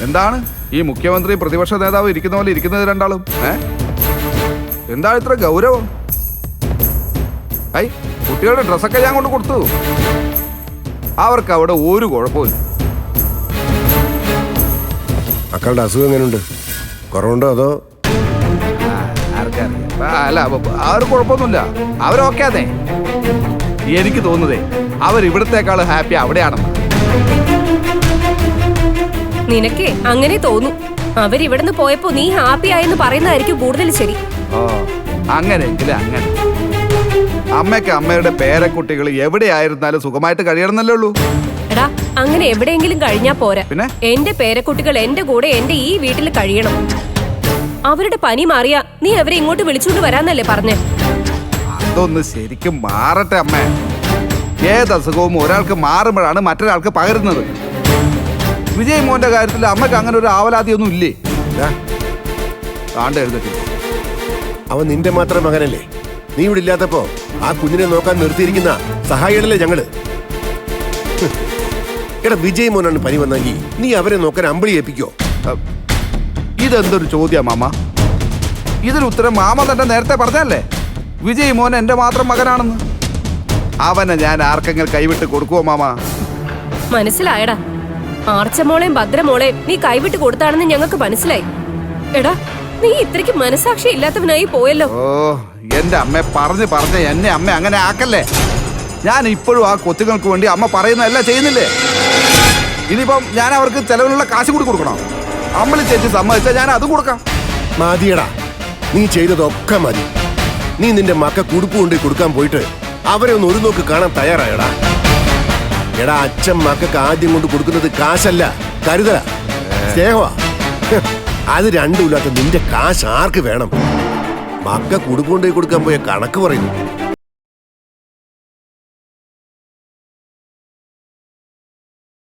എന്താണ് ഈ മുഖ്യമന്ത്രി പ്രതിപക്ഷ നേതാവ് ഇരിക്കുന്ന പോലെ ഇരിക്കുന്നത് രണ്ടാളും? എന്താണ് ഇത്ര ഗൗരവം? കുട്ടികളുടെ ഡ്രസ്സൊക്കെ ഞാൻ കൊണ്ട് കൊടുത്തു. അവർക്ക് അവിടെ ഒരു കുഴപ്പമില്ല. മക്കളുടെ അസുഖം എങ്ങനെയുണ്ട്? കുറവുണ്ടോ അതോ? ആർക്കറിയാം. അല്ല, അവർക്ക് കുഴപ്പമൊന്നുമില്ല. അവരൊക്കെ അതെ. എനിക്ക് തോന്നുന്നതേ അവർ ഇവിടത്തേക്കാൾ ഹാപ്പി അവിടെയാണെന്ന്. നിനക്കേ അങ്ങനെ തോന്നും. അവരിവിടുന്ന് പോയപ്പോ നീ ഹാപ്പി ആയെന്ന് പറയുന്നതായിരിക്കും കൂടുതൽ ശരി. ഓ, അങ്ങനെയെങ്കിലും അങ്ങനെ. അമ്മയ്ക്ക് അമ്മയുടെ പേരക്കുട്ടികൾ എവിടെയായിരുന്നാലും സുഖമായിട്ട് കഴിയണമെന്നല്ലേ ഉള്ളൂ. എടാ, അങ്ങനെ എവിടെയെങ്കിലും കഴിഞ്ഞാ പോരാ. പിന്നെ എന്റെ പേരക്കുട്ടികൾ എന്റെ കൂടെ എന്റെ ഈ വീട്ടിൽ കഴിയണം. അവരുടെ പനി മാറിയാ നീ അവരെ ഇങ്ങോട്ട് വിളിച്ചുകൊണ്ട് വരാന്നല്ലേ പറഞ്ഞേ? അതൊന്ന് ശരിക്കും മാറട്ടെ അമ്മേ. ഏത് അസുഖവും ഒരാൾക്ക് മാറുമ്പോഴാണ് മറ്റൊരാൾക്ക് പകരുന്നത്. വിജയ് മോന്റെ കാര്യത്തിൽ അമ്മക്ക് അങ്ങനെ ഒരു ആവലാതിയൊന്നും ഇല്ലേ? താണ്ട് എഴുതിട്ടില്ല. അവൻ നിന്റെ മാത്രം മകനല്ലേ? നീ ഇവിടെ ഇല്ലാത്തപ്പോ ആ കുഞ്ഞിനെ നോക്കാൻ നിർത്തിയിരിക്കുന്ന സഹായികളല്ലേ ഞങ്ങള്. എടാ, വിജയ് മോനാണ് പനി വന്നെങ്കിൽ നീ അവരെ നോക്കാൻ അമ്പിളി ഏൽപ്പിക്കോ? ഇതെന്തൊരു ചോദ്യം മാമ? ഇതിന് ഉത്തരം മാമ തന്നെ നേരത്തെ പറഞ്ഞല്ലേ. വിജയ് മോൻ എന്റെ മാത്രം മകനാണെന്ന്. അവനെ ഞാൻ ആർക്കെങ്കിലും കൈവിട്ട് കൊടുക്കുവോ മാമ? മനസ്സിലായടാ. ആർച്ചമോളെയും ഭദ്രമോളെയും നീ കൈവിട്ട് കൊടുത്താണെന്ന് ഞങ്ങൾക്ക് മനസ്സിലായി. എടാ, നീ ഇത്രയ്ക്ക് മനസാക്ഷി ഇല്ലാത്തവനായി പോയല്ലോ. ഓ, എന്റെ അമ്മ പറഞ്ഞ് എന്നെ അമ്മ അങ്ങനെ ആക്കല്ലേ. ഞാൻ ഇപ്പോഴും ആ കൊച്ചുങ്ങൾക്ക് വേണ്ടി അമ്മ പറയുന്നതല്ല ചെയ്യുന്നില്ലേ. ഇനിയിപ്പം ഞാൻ അവർക്ക് ചെലവിനുള്ള കാശ് കൂടി കൊടുക്കണം. അമ്മളി ചേച്ചി സമ്മതിച്ചാൽ ഞാൻ അതും കൊടുക്കാം. മതിയടാ, നീ ചെയ്തതൊക്കെ മതി. നീ നിന്റെ മക്ക കുടുപ്പ് കൊണ്ട് കൊടുക്കാൻ പോയിട്ട് അവരെ ഒന്ന് ഒരു നോക്ക് കാണാൻ തയ്യാറായടാ. എടാ, അച്ഛൻ മക്കൾക്ക് ആദ്യം കൊണ്ട് കൊടുക്കുന്നത് കാശല്ല, കരുതല, സ്നേഹമാ. അത് രണ്ടുമില്ലാത്ത നിന്റെ കാശ് ആർക്ക് വേണം? മക്ക കുടുപ്പ് കൊണ്ടുപോയി കൊടുക്കാൻ പോയ കണക്ക് പറയുന്നു.